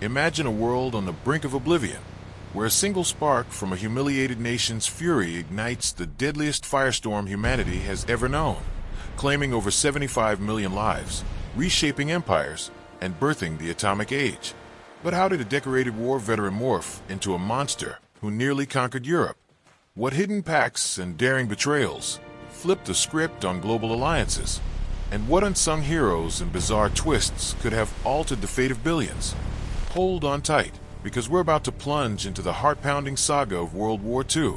Imagine a world on the brink of oblivion, where a single spark from a humiliated nation's fury ignites the deadliest firestorm humanity has ever known, claiming over 75 million lives, reshaping empires, and birthing the atomic age. But how did a decorated war veteran morph into a monster who nearly conquered Europe? What hidden pacts and daring betrayals flipped the script on global alliances? And what unsung heroes and bizarre twists could have altered the fate of billions? Hold on tight, because we're about to plunge into the heart-pounding saga of World War II,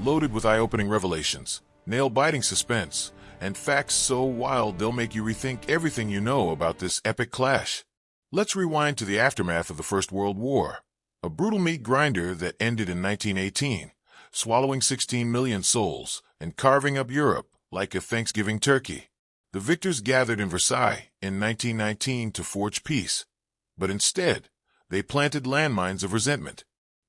loaded with eye-opening revelations, nail-biting suspense, and facts so wild they'll make you rethink everything you know about this epic clash. Let's rewind to the aftermath of the First World War, a brutal meat grinder that ended in 1918, swallowing 16 million souls and carving up Europe like a Thanksgiving turkey. The victors gathered in Versailles in 1919 to forge peace, but instead, they planted landmines of resentment.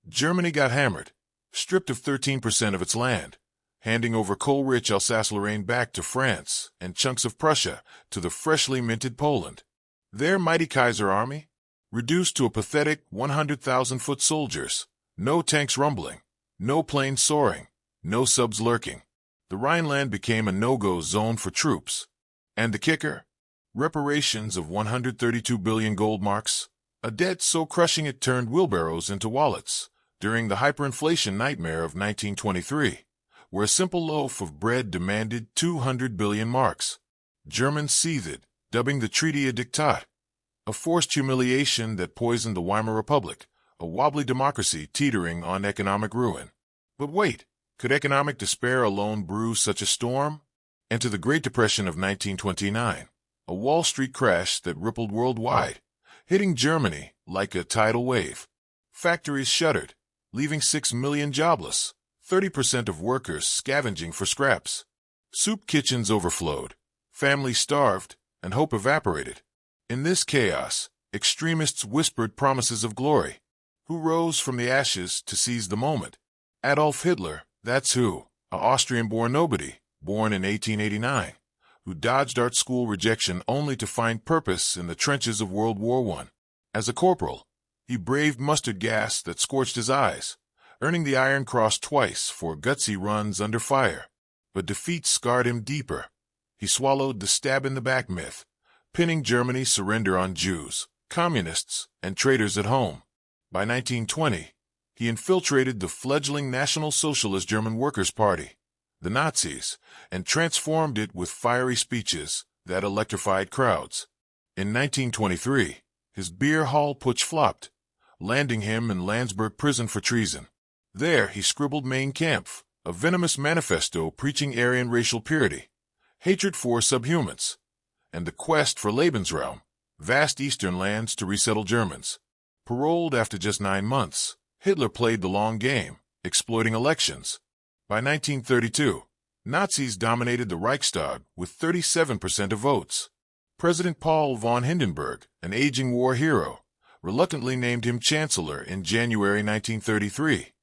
Germany got hammered, stripped of 13% of its land, handing over coal-rich Alsace-Lorraine back to France and chunks of Prussia to the freshly minted Poland. Their mighty Kaiser army, reduced to a pathetic 100,000-foot soldiers, no tanks rumbling, no planes soaring, no subs lurking. The Rhineland became a no-go zone for troops. And the kicker? Reparations of 132 billion gold marks, a debt so crushing it turned wheelbarrows into wallets during the hyperinflation nightmare of 1923, where a simple loaf of bread demanded 200 billion marks. Germans seethed, dubbing the Treaty of Versailles a forced humiliation that poisoned the Weimar Republic, a wobbly democracy teetering on economic ruin. But wait, could economic despair alone brew such a storm? Enter the Great Depression of 1929, a Wall Street crash that rippled worldwide, hitting Germany like a tidal wave. Factories shuttered, leaving 6 million jobless, 30% of workers scavenging for scraps. Soup kitchens overflowed, families starved, and hope evaporated. In this chaos, extremists whispered promises of glory. Who rose from the ashes to seize the moment? Adolf Hitler, that's who, a Austrian-born nobody, born in 1889, who dodged art school rejection only to find purpose in the trenches of World War I. As a corporal, he braved mustard gas that scorched his eyes, earning the Iron Cross twice for gutsy runs under fire. But defeat scarred him deeper. He swallowed the stab-in-the-back myth, pinning Germany's surrender on Jews, communists, and traitors at home. By 1920, he infiltrated the fledgling National Socialist German Workers' Party, the Nazis, and transformed it with fiery speeches that electrified crowds. In 1923, his beer hall putsch flopped, landing him in Landsberg prison for treason. There he scribbled Mein Kampf, a venomous manifesto preaching Aryan racial purity, hatred for subhumans, and the quest for Lebensraum, vast eastern lands to resettle Germans. Paroled after just 9 months, Hitler played the long game, exploiting elections. By 1932, Nazis dominated the Reichstag with 37% of votes. President Paul von Hindenburg, an aging war hero, reluctantly named him chancellor in January 1933,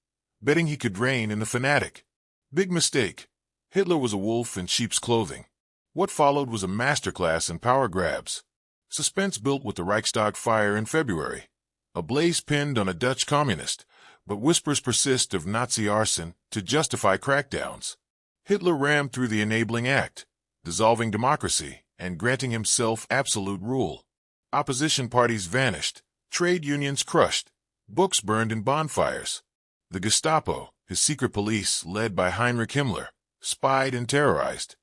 betting he could reign in the fanatic. Big mistake. Hitler was a wolf in sheep's clothing. What followed was a masterclass in power grabs. Suspense built with the Reichstag fire in February. A blaze pinned on a Dutch communist, but whispers persist of Nazi arson to justify crackdowns. Hitler rammed through the enabling act, dissolving democracy and granting himself absolute rule. Opposition parties vanished, trade unions crushed, books burned in bonfires. The Gestapo, his secret police led by Heinrich Himmler, spied and terrorized.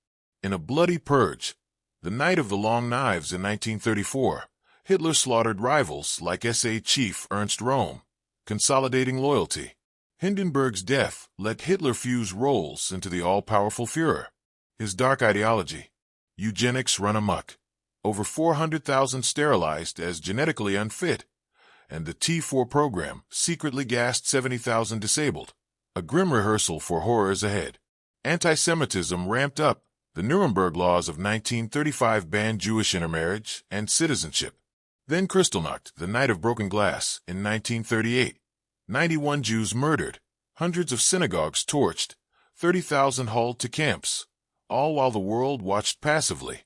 In a bloody purge, the night of the Long Knives in 1934, Hitler slaughtered rivals like SA chief Ernst Röhm, consolidating loyalty. Hindenburg's death let Hitler fuse roles into the all-powerful Führer. His dark ideology, eugenics run amok, over 400,000 sterilized as genetically unfit, and the T4 program secretly gassed 70,000 disabled, a grim rehearsal for horrors ahead. Anti-Semitism ramped up. The Nuremberg laws of 1935 banned Jewish intermarriage and citizenship. Then Kristallnacht, the Night of Broken Glass, in 1938. 91 Jews murdered, hundreds of synagogues torched, 30,000 hauled to camps, all while the world watched passively.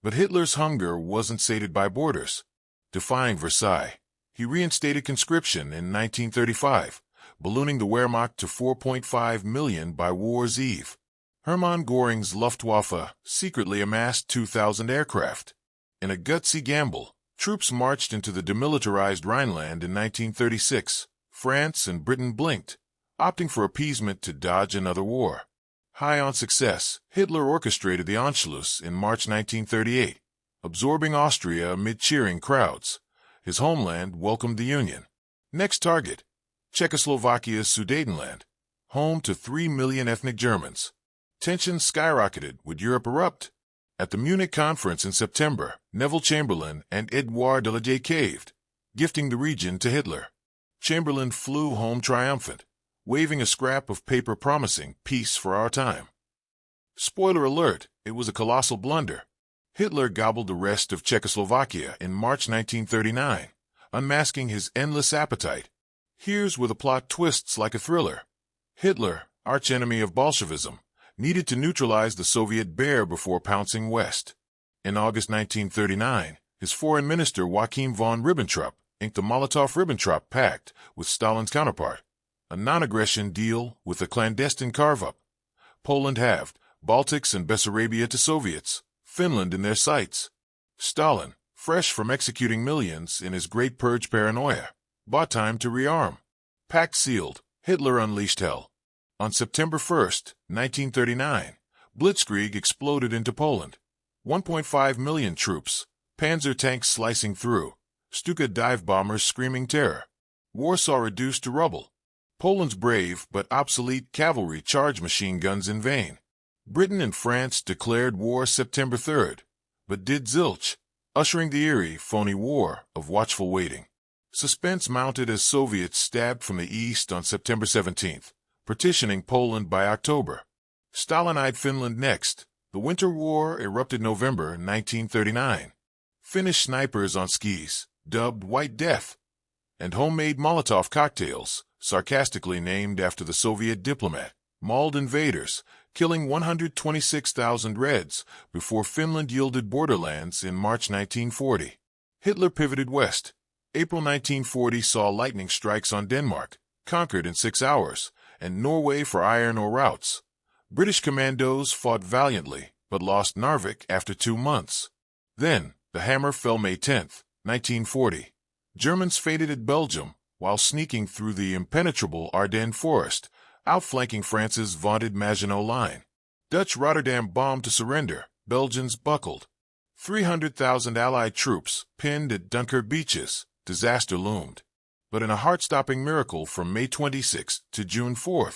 But Hitler's hunger wasn't sated by borders. Defying Versailles, He reinstated conscription in 1935, ballooning the Wehrmacht to 4.5 million by war's eve. Hermann Göring's Luftwaffe secretly amassed 2,000 aircraft. In a gutsy gamble, troops marched into the demilitarized Rhineland in 1936. France and Britain blinked, opting for appeasement to dodge another war. High on success, Hitler orchestrated the Anschluss in March 1938, absorbing Austria amid cheering crowds. His homeland welcomed the Union. Next target, Czechoslovakia's Sudetenland, home to 3 million ethnic Germans. Tensions skyrocketed. Would Europe erupt? At the Munich conference in September, Neville Chamberlain and Édouard Daladier caved, gifting the region to Hitler. Chamberlain flew home triumphant, waving a scrap of paper promising peace for our time. Spoiler alert, it was a colossal blunder. Hitler gobbled the rest of Czechoslovakia in March 1939, unmasking his endless appetite. Here's where the plot twists like a thriller. Hitler, archenemy of Bolshevism, needed to neutralize the Soviet bear before pouncing west. In August 1939, his foreign minister Joachim von Ribbentrop inked the Molotov-Ribbentrop Pact with Stalin's counterpart, a non-aggression deal with a clandestine carve-up. Poland halved, Baltics and Bessarabia to Soviets, Finland in their sights. Stalin, fresh from executing millions in his Great Purge paranoia, bought time to rearm. Pact sealed, Hitler unleashed hell. On September 1, 1939, Blitzkrieg exploded into Poland. 1.5 million troops, panzer tanks slicing through, Stuka dive bombers screaming terror. Warsaw reduced to rubble. Poland's brave but obsolete cavalry charged machine guns in vain. Britain and France declared war September 3rd, but did zilch, ushering the eerie, phony war of watchful waiting. Suspense mounted as Soviets stabbed from the east on September 17th, partitioning Poland by October. Stalin-eyed Finland next. The Winter War erupted November 1939. Finnish snipers on skis, dubbed White Death, and homemade Molotov cocktails, sarcastically named after the Soviet diplomat, mauled invaders, killing 126,000 Reds before Finland yielded borderlands in March 1940. Hitler pivoted west. April 1940 saw lightning strikes on Denmark, conquered in 6 hours, and Norway for iron ore routes. British commandos fought valiantly, but lost Narvik after 2 months. Then, the hammer fell May 10, 1940. Germans faded at Belgium, while sneaking through the impenetrable Ardennes forest, outflanking France's vaunted Maginot Line. Dutch Rotterdam bombed to surrender, Belgians buckled. 300,000 Allied troops pinned at Dunkirk beaches, disaster loomed. But in a heart-stopping miracle from May 26 to June 4,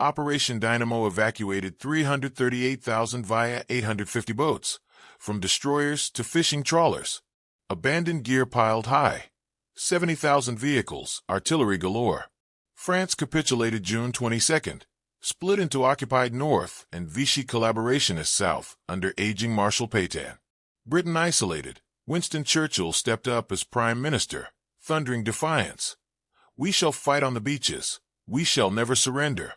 Operation Dynamo evacuated 338,000 via 850 boats, from destroyers to fishing trawlers. Abandoned gear piled high. 70,000 vehicles, artillery galore. France capitulated June 22, split into occupied North and Vichy collaborationist South under aging Marshal Pétain. Britain isolated. Winston Churchill stepped up as Prime Minister, thundering defiance. "We shall fight on the beaches. We shall never surrender."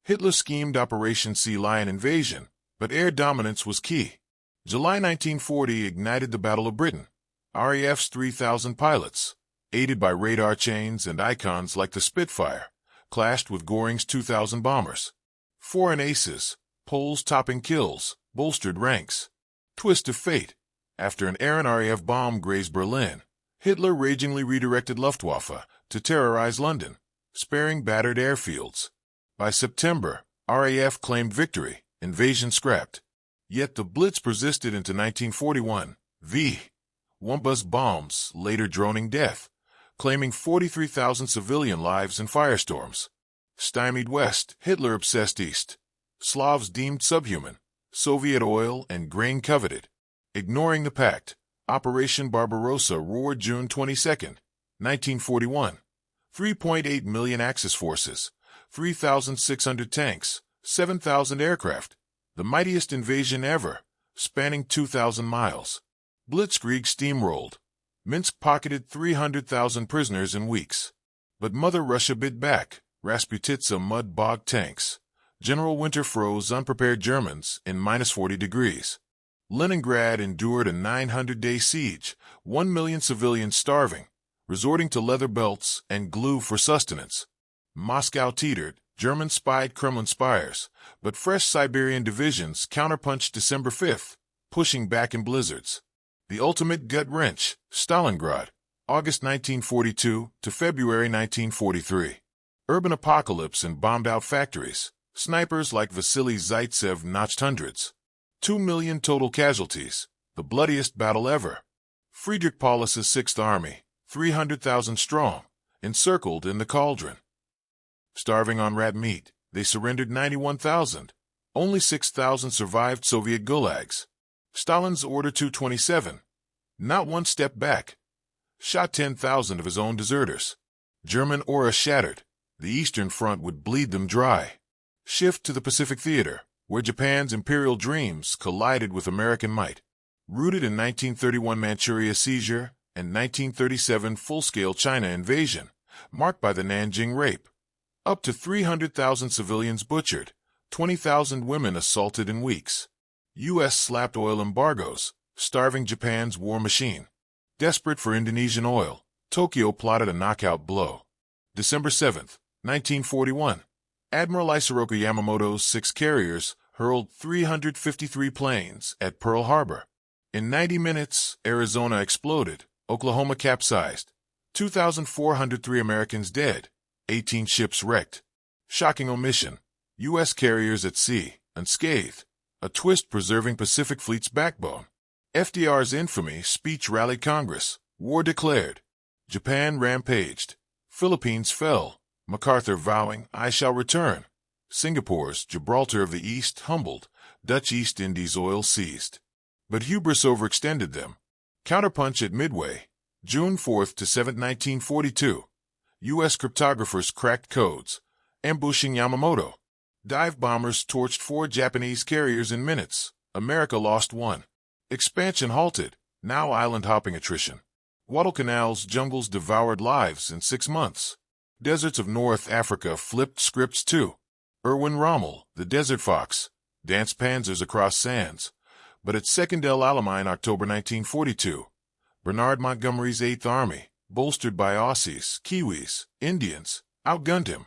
Hitler schemed Operation Sea Lion invasion, but air dominance was key. July 1940 ignited the Battle of Britain. RAF's 3,000 pilots, aided by radar chains and icons like the Spitfire, clashed with Göring's 2,000 bombers. Foreign aces, Poles topping kills, bolstered ranks. Twist of fate. After an errant RAF bomb grazed Berlin, Hitler ragingly redirected Luftwaffe to terrorize London, sparing battered airfields. By September, RAF claimed victory, invasion scrapped. Yet the Blitz persisted into 1941. Wumbus bombs, later droning death, claiming 43,000 civilian lives in firestorms. Stymied west, Hitler obsessed east. Slavs deemed subhuman, Soviet oil and grain coveted. Ignoring the pact, Operation Barbarossa roared June 22, 1941. 3.8 million Axis forces, 3,600 tanks, 7,000 aircraft. The mightiest invasion ever, spanning 2,000 miles. Blitzkrieg steamrolled. Minsk pocketed 300,000 prisoners in weeks. But Mother Russia bit back. Rasputitsa mud-bogged tanks. General Winter froze unprepared Germans in -40 degrees. Leningrad endured a 900-day siege, 1 million civilians starving, resorting to leather belts and glue for sustenance. Moscow teetered, Germans spied Kremlin spires, but fresh Siberian divisions counterpunched December 5th, pushing back in blizzards. The ultimate gut wrench, Stalingrad, August 1942 to February 1943. Urban apocalypse and bombed-out factories. Snipers like Vasily Zaitsev notched hundreds. 2 million total casualties, the bloodiest battle ever. Friedrich Paulus's Sixth Army, 300,000 strong, encircled in the cauldron. Starving on rat meat, they surrendered 91,000. Only 6,000 survived Soviet gulags. Stalin's Order 227, not one step back, shot 10,000 of his own deserters. German aura shattered. The Eastern Front would bleed them dry. Shift to the Pacific Theater, where Japan's imperial dreams collided with American might. Rooted in 1931 Manchuria seizure and 1937 full-scale China invasion, marked by the Nanjing rape. Up to 300,000 civilians butchered, 20,000 women assaulted in weeks. U.S. slapped oil embargoes, starving Japan's war machine. Desperate for Indonesian oil, Tokyo plotted a knockout blow. December 7, 1941. Admiral Isoroku Yamamoto's 6 carriers hurled 353 planes at Pearl Harbor. In 90 minutes, Arizona exploded, Oklahoma capsized. 2,403 Americans dead, 18 ships wrecked. Shocking omission. U.S. carriers at sea, unscathed. A twist preserving Pacific Fleet's backbone. FDR's infamy speech rallied Congress. War declared. Japan rampaged. Philippines fell. MacArthur vowing, "I shall return." Singapore's Gibraltar of the East humbled. Dutch East Indies oil seized. But hubris overextended them. Counterpunch at Midway. June 4 to 7, 1942. U.S. cryptographers cracked codes, ambushing Yamamoto. Dive bombers torched 4 Japanese carriers in minutes. America lost 1. Expansion halted, now island-hopping attrition. Guadalcanal's jungles devoured lives in 6 months. Deserts of North Africa flipped scripts too. Erwin Rommel, the Desert Fox, danced panzers across sands. But at Second El Alamein, October 1942, Bernard Montgomery's Eighth Army, bolstered by Aussies, Kiwis, Indians, outgunned him.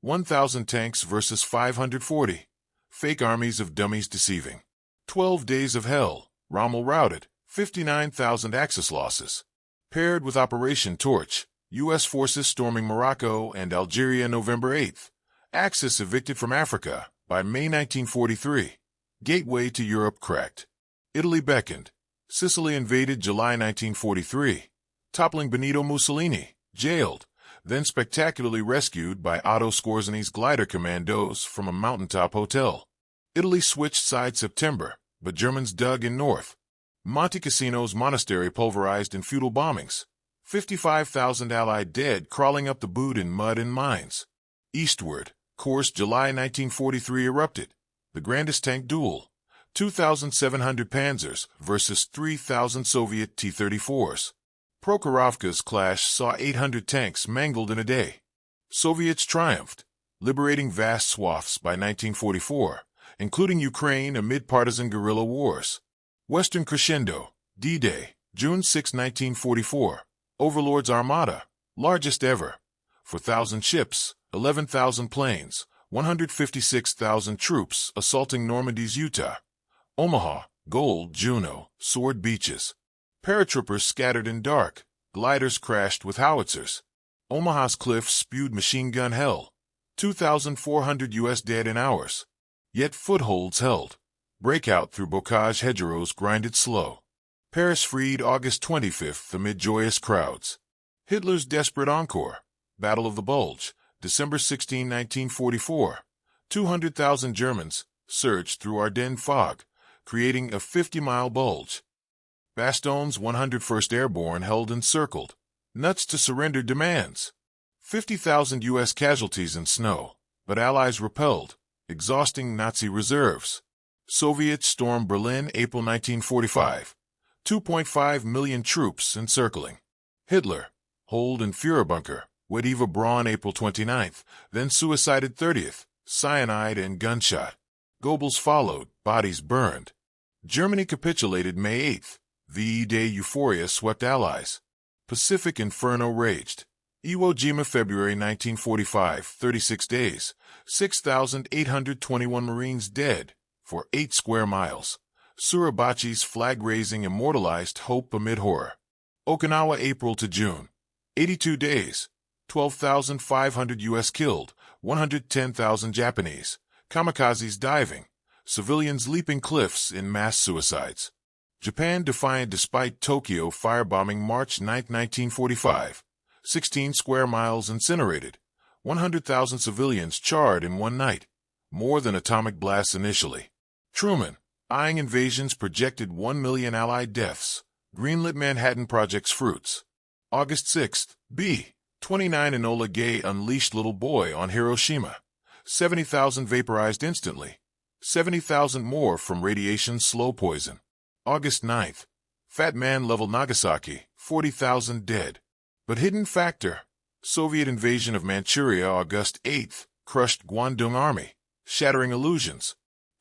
1,000 tanks versus 540. Fake armies of dummies deceiving. 12 days of hell. Rommel routed. 59,000 Axis losses. Paired with Operation Torch, U.S. forces storming Morocco and Algeria November 8th. Axis evicted from Africa by May 1943. Gateway to Europe cracked. Italy beckoned. Sicily invaded July 1943. Toppling Benito Mussolini, jailed, then spectacularly rescued by Otto Skorzny's glider commandos from a mountaintop hotel. Italy switched sides September, but Germans dug in north. Monte Cassino's monastery pulverized in futile bombings. 55,000 Allied dead crawling up the boot in mud and mines. Eastward, course July 1943 erupted. The grandest tank duel. 2,700 Panzers versus 3,000 Soviet T-34s. Prokhorovka's clash saw 800 tanks mangled in a day. Soviets triumphed, liberating vast swaths by 1944, including Ukraine amid partisan guerrilla wars. Western crescendo, D-Day, June 6, 1944. Overlord's Armada, largest ever. 4,000 ships, 11,000 planes, 156,000 troops assaulting Normandy's Utah. Omaha, gold, Juno, sword beaches. Paratroopers scattered in dark, gliders crashed with howitzers. Omaha's cliffs spewed machine gun hell. 2,400 U.S. dead in hours. Yet footholds held. Breakout through bocage hedgerows grinded slow. Paris freed August 25th amid joyous crowds. Hitler's desperate encore. Battle of the Bulge, December 16, 1944. 200,000 Germans surged through Ardennes fog, creating a 50-mile bulge. Baston's 101st Airborne held encircled. Nuts to surrender demands. 50,000 U.S. casualties in snow, but Allies repelled, exhausting Nazi reserves. Soviets stormed Berlin, April 1945. 2.5 million troops encircling. Hitler, holed in Führerbunker, Wediva Braun, April 29th, then suicided 30th, cyanide and gunshot. Goebbels followed, bodies burned. Germany capitulated May 8th. VE Day euphoria swept Allies. Pacific Inferno raged. Iwo Jima, February 1945, 36 days, 6,821 Marines dead, for 8 square miles. Suribachi's flag-raising immortalized hope amid horror. Okinawa, April to June, 82 days, 12,500 U.S. killed, 110,000 Japanese. Kamikazes diving, civilians leaping cliffs in mass suicides. Japan defiant despite Tokyo firebombing March 9, 1945. 16 square miles incinerated. 100,000 civilians charred in one night. More than atomic blasts initially. Truman, eyeing invasions, projected 1 million Allied deaths. Greenlit Manhattan Project's fruits. August 6th, B. 29 Enola Gay unleashed little boy on Hiroshima. 70,000 vaporized instantly. 70,000 more from radiation slow poison. August 9th. Fat man level Nagasaki, 40,000 dead. But hidden factor. Soviet invasion of Manchuria, August 8th, crushed Guangdong Army, shattering illusions.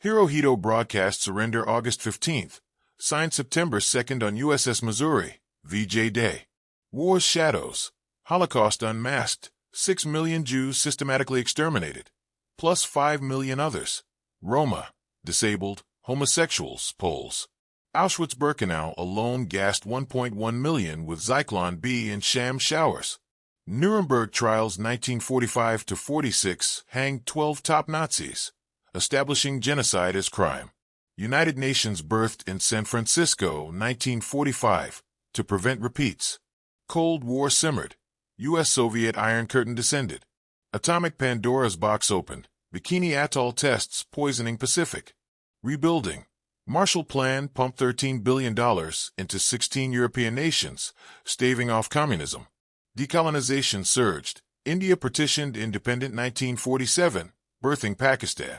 Hirohito broadcast surrender August 15th. Signed September 2nd on USS Missouri, VJ Day. War's shadows. Holocaust unmasked. 6 million Jews systematically exterminated. Plus 5 million others. Roma, disabled, homosexuals, Poles. Auschwitz-Birkenau alone gassed 1.1 million with Zyklon B in sham showers. Nuremberg trials 1945-46 hanged 12 top Nazis, establishing genocide as crime. United Nations birthed in San Francisco 1945 to prevent repeats. Cold War simmered. U.S.-Soviet Iron Curtain descended. Atomic Pandora's box opened. Bikini Atoll tests poisoning Pacific. Rebuilding. Marshall Plan pumped $13 billion into 16 European nations, staving off communism. Decolonization surged. India partitioned independent 1947, birthing Pakistan.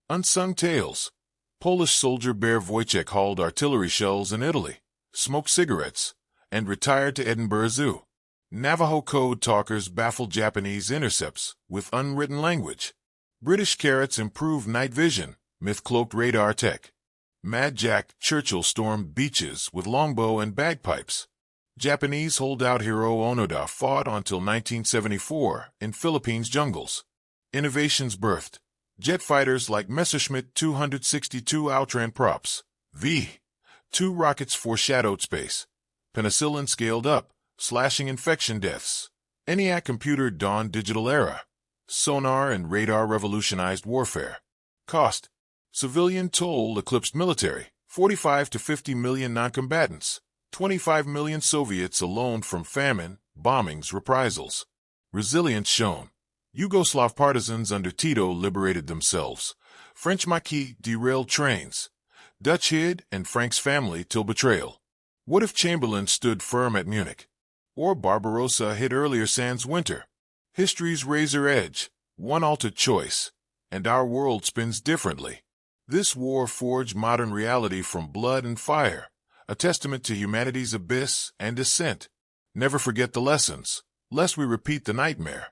Unsung tales. Polish soldier Bear Wojciech hauled artillery shells in Italy, smoked cigarettes, and retired to Edinburgh Zoo. Navajo code talkers baffled Japanese intercepts with unwritten language. British carrots improved night vision, myth-cloaked radar tech. Mad Jack Churchill stormed beaches with longbow and bagpipes. Japanese holdout hero Onoda fought until 1974 in Philippines jungles. Innovations birthed. Jet fighters like Messerschmitt 262 Outran props. V-2 rockets foreshadowed space. Penicillin scaled up, slashing infection deaths. ENIAC computer dawned digital era. Sonar and radar revolutionized warfare. Cost. Civilian toll eclipsed military. 45 to 50 million noncombatants. 25 million Soviets alone from famine, bombings, reprisals. Resilience shown. Yugoslav partisans under Tito liberated themselves. French Maquis derailed trains. Dutch hid and Frank's family till betrayal. What if Chamberlain stood firm at Munich? Or Barbarossa hit earlier sans winter? History's razor edge, one altered choice, and our world spins differently. This war forged modern reality from blood and fire, a testament to humanity's abyss and descent. Never forget the lessons, lest we repeat the nightmare.